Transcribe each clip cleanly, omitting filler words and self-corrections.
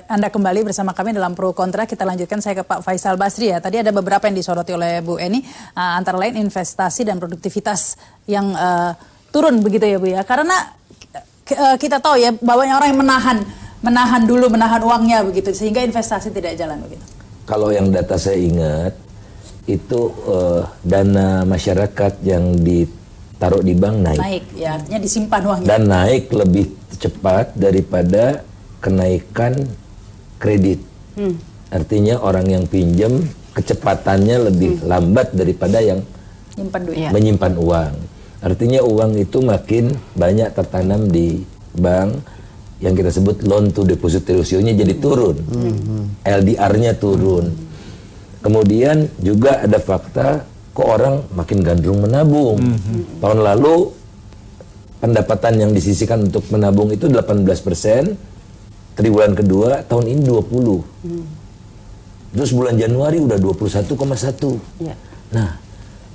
Anda kembali bersama kami dalam Pro Kontra. Kita lanjutkan, saya ke Pak Faisal Basri ya. Tadi ada beberapa yang disoroti oleh Bu Eni, antara lain investasi dan produktivitas yang turun begitu ya Bu ya. Karena kita tahu ya bahwa orang yang menahan uangnya begitu, sehingga investasi tidak jalan begitu. Kalau yang data saya ingat, itu dana masyarakat yang ditaruh di bank naik ya, artinya disimpan uangnya. Dan naik lebih cepat daripada kenaikan kredit. Artinya orang yang pinjam kecepatannya lebih lambat daripada yang menyimpan uang. Artinya uang itu makin banyak tertanam di bank, yang kita sebut loan to deposit ratio-nya jadi turun. LDR-nya turun. Kemudian juga ada fakta kok orang makin gandrung menabung. Tahun lalu pendapatan yang disisihkan untuk menabung itu 18%, triwulan kedua tahun ini 20%. Terus bulan Januari udah 21,1. Nah,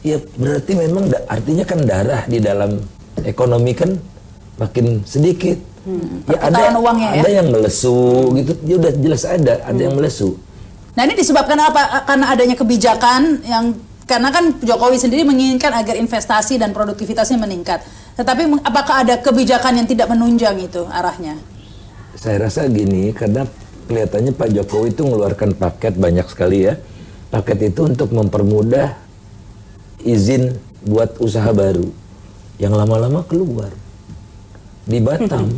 ya berarti memang artinya kan darah di dalam ekonomi kan makin sedikit. Ya ada yang melesu gitu, ya udah jelas ada yang melesu. Nah ini disebabkan apa? Karena adanya kebijakan yang, karena kan Jokowi sendiri menginginkan agar investasi dan produktivitasnya meningkat. Tetapi apakah ada kebijakan yang tidak menunjang itu arahnya? Saya rasa gini, karena kelihatannya Pak Jokowi itu mengeluarkan paket banyak sekali ya. Paket itu untuk mempermudah izin buat usaha baru yang lama-lama keluar di Batam.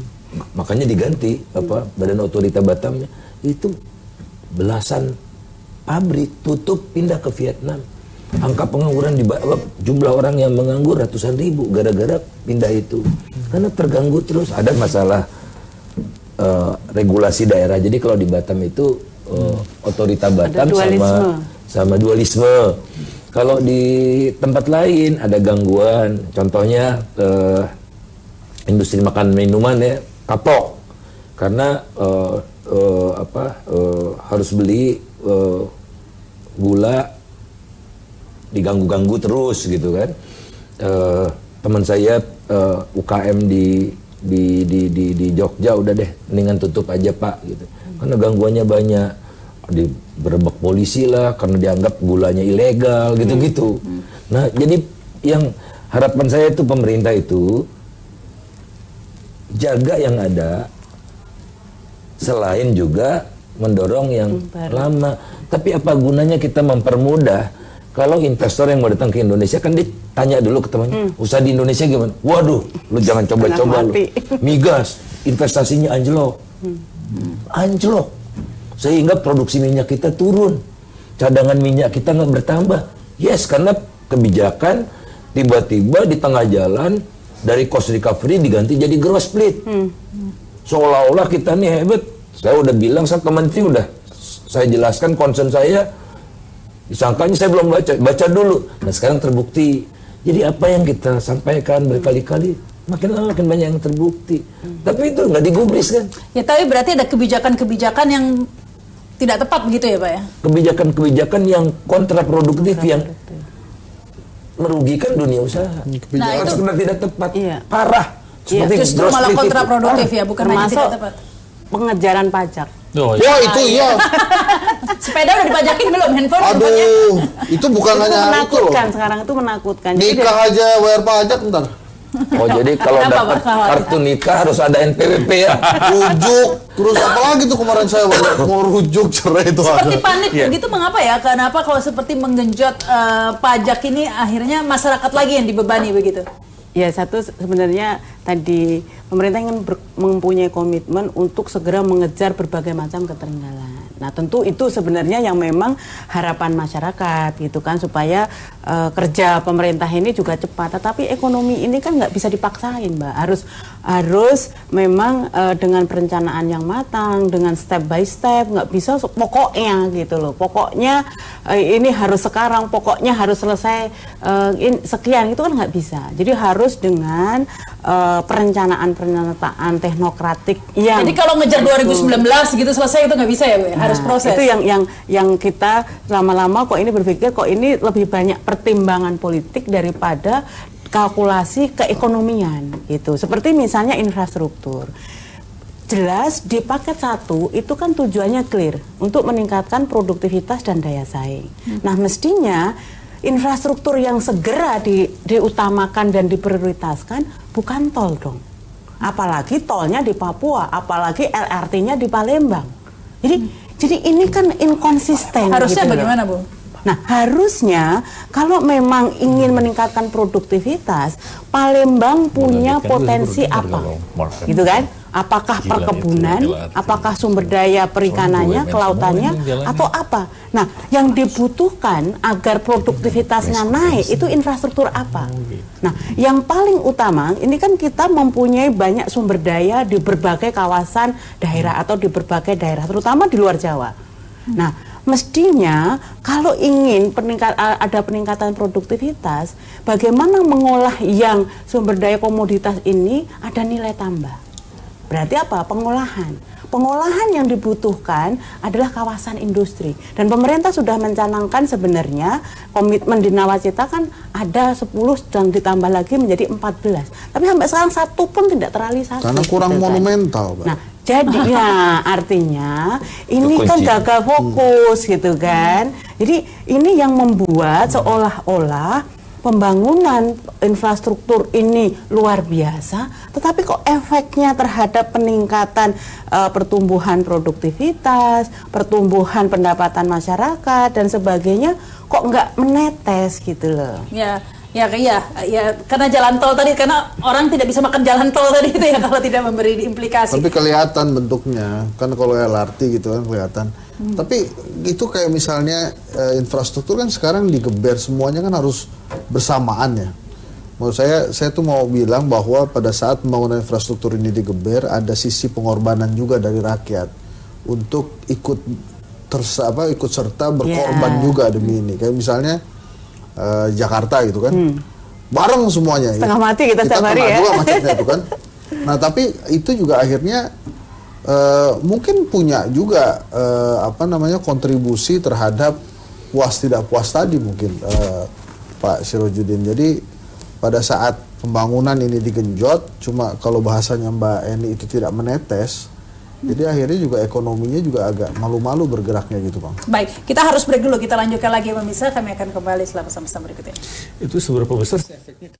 Makanya diganti Badan Otorita Batamnya itu belasan pabrik tutup pindah ke Vietnam. Angka pengangguran di jumlah orang yang menganggur ratusan ribu gara-gara pindah itu. Karena terganggu terus, ada masalah regulasi daerah. Jadi kalau di Batam itu Otorita Batam sama dualisme. Kalau di tempat lain ada gangguan, contohnya industri makan minuman ya, kapok, karena harus beli gula diganggu-ganggu terus gitu kan. Teman saya UKM di Jogja udah deh mendingan tutup aja Pak gitu, karena gangguannya banyak, diberebek polisi lah karena dianggap gulanya ilegal gitu-gitu. Nah jadi yang harapan saya itu pemerintah itu jaga yang ada, selain juga mendorong yang lama. Tapi apa gunanya kita mempermudah kalau investor yang mau datang ke Indonesia kan ditanya dulu ke temannya, usaha di Indonesia gimana? Waduh, lu jangan coba-coba lu. Migas, investasinya anjlok. Anjlok. Sehingga produksi minyak kita turun. Cadangan minyak kita nggak bertambah. Yes, karena kebijakan tiba-tiba di tengah jalan dari cost recovery diganti jadi gross split. Seolah-olah kita nih hebat. Saya udah bilang sama menteri, udah saya jelaskan concern saya. Disangkanya saya belum baca dulu. Nah sekarang terbukti. Jadi apa yang kita sampaikan berkali-kali makin lama makin banyak yang terbukti. Tapi itu nggak digubris kan? Ya tapi berarti ada kebijakan-kebijakan yang tidak tepat begitu ya Pak ya? Kebijakan-kebijakan yang kontraproduktif, yang merugikan dunia usaha. Nah itu sebenarnya tidak tepat, parah. Seperti justru malah kontraproduktif ya, bukan hanya tidak tepat. Pengejaran pajak. Itu iya. Sepeda udah dipajakin belum? Handphone? Aduh, itu bukan hanya menakutkan itu sekarang, itu menakutkan. Nikah aja bayar pajak ntar. Oh jadi kalau dapat kartu nikah harus ada NPWP ya? Rujuk. Terus apalagi tuh kemarin saya mau rujuk cerai itu. Seperti panik begitu, mengapa ya? Kenapa kalau seperti menggenjot pajak ini akhirnya masyarakat lagi yang dibebani begitu? Ya satu sebenarnya tadi pemerintah ingin mempunyai komitmen untuk segera mengejar berbagai macam ketertinggalan. Nah tentu itu sebenarnya yang memang harapan masyarakat gitu kan, supaya kerja pemerintah ini juga cepat. Tetapi ekonomi ini kan nggak bisa dipaksain Mbak, harus memang dengan perencanaan yang matang, dengan step by step, nggak bisa pokoknya gitu loh. Pokoknya ini harus sekarang, pokoknya harus selesai sekian, itu kan nggak bisa. Jadi harus dengan perencanaan teknokratik yang. Jadi kalau ngejar 2019 gitu selesai itu nggak bisa ya Bu? Harus proses. Itu yang kita lama-lama kok ini berpikir kok ini lebih banyak pertimbangan politik daripada kalkulasi keekonomian gitu. Seperti misalnya infrastruktur. jelas di paket 1 itu kan tujuannya clear untuk meningkatkan produktivitas dan daya saing. Nah, mestinya infrastruktur yang segera diutamakan dan diprioritaskan bukan tol dong. Apalagi tolnya di Papua, apalagi LRT-nya di Palembang. Jadi ini kan inkonsisten. Harusnya gitu bagaimana, Bu? Nah, harusnya kalau memang ingin meningkatkan produktivitas, Palembang punya potensi apa? Gitu kan? Apakah perkebunan, apakah sumber daya perikanannya, kelautannya, atau apa? Nah, yang dibutuhkan agar produktivitasnya naik itu infrastruktur apa? Nah, yang paling utama, ini kan kita mempunyai banyak sumber daya di berbagai kawasan daerah atau di berbagai daerah, terutama di luar Jawa. Nah, mestinya kalau ingin ada peningkatan produktivitas, bagaimana mengolah yang sumber daya komoditas ini ada nilai tambah. Berarti apa? Pengolahan. Pengolahan yang dibutuhkan adalah kawasan industri. Dan pemerintah sudah mencanangkan sebenarnya komitmen di Nawacita kan ada 10 dan ditambah lagi menjadi 14. Tapi sampai sekarang satu pun tidak terrealisasi. Karena kurang gitu monumental, Pak. Nah, jadi ya artinya ini kan gagal fokus gitu kan. Jadi ini yang membuat seolah-olah pembangunan infrastruktur ini luar biasa, tetapi kok efeknya terhadap peningkatan pertumbuhan produktivitas, pertumbuhan pendapatan masyarakat dan sebagainya kok nggak menetes gitu loh. Ya, karena jalan tol tadi, karena orang tidak bisa makan jalan tol tadi itu ya kalau tidak memberi implikasi. Tapi kelihatan bentuknya, kan kalau LRT gitu kan kelihatan. Tapi itu kayak misalnya infrastruktur kan sekarang digeber semuanya kan harus bersamaan ya. Menurut saya tuh mau bilang bahwa pada saat pembangunan infrastruktur ini digeber ada sisi pengorbanan juga dari rakyat untuk ikut serta berkorban juga demi ini. Kayak misalnya Jakarta gitu kan, bareng semuanya. Setengah mati kita setiap hari ya. Juga macetnya itu kan. Nah tapi itu juga akhirnya mungkin punya juga kontribusi terhadap puas tidak puas tadi mungkin Pak Sirojudin. Jadi pada saat pembangunan ini digenjot, cuma kalau bahasanya Mbak Eni itu tidak menetes. Jadi akhirnya juga ekonominya juga agak malu-malu bergeraknya gitu, Bang. Baik, kita harus break dulu. Kita lanjutkan lagi pemirsa. Kami akan kembali setelah pesan-pesan berikut ini. Itu seberapa besar efeknya?